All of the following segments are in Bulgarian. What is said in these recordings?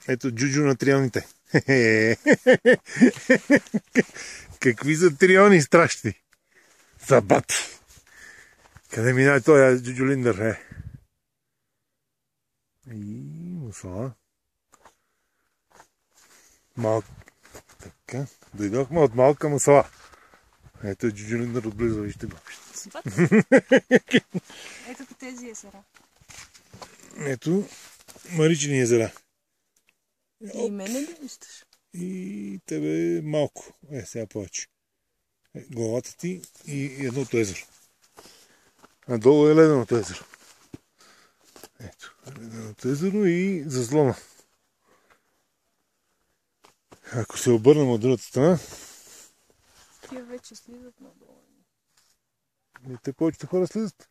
Ето Джуджу на трионите. Какви са триони страшни. Забати. Къде минава той Джуджу Линдър? И мусала. Малко. Така. Дойдохме от малка мусала. Ето Джуджу Линдър отблизо, вижте го. Ето по тези езера. Ето Маричини езера. И мене ли виждаш? И тебе малко. Сега повече. Главата ти и едното езеро. А долу е леденото езеро. Ето, леденото езеро и заслона. Ако се обърнем от другата страна... Тия вече слизат надолу. И те повечето хора слизат.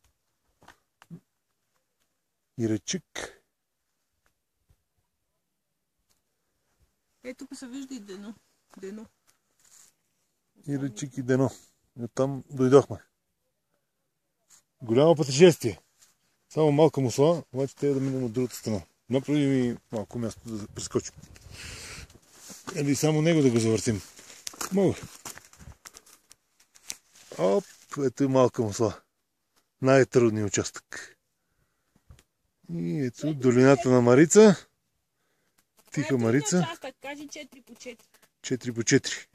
И речик. Ето тук се вижда и Дено. Дено. И речик и Дено. И оттам дойдохме. Голямо пътешествие. Само малка мусала, обаче трябва да минем от другата страна. Направи ми малко място да прескочим. Или само него да го завъртим. Мога. Оп, ето и малка мусала. Най-трудният участък. И ето долината на Марица. Тиха Марица. Кажи 4 по 4. 4 по 4.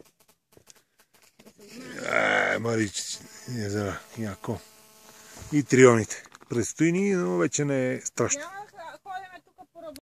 Марич, езера, яко. И трионите. Предстои ни, но вече не е страшно.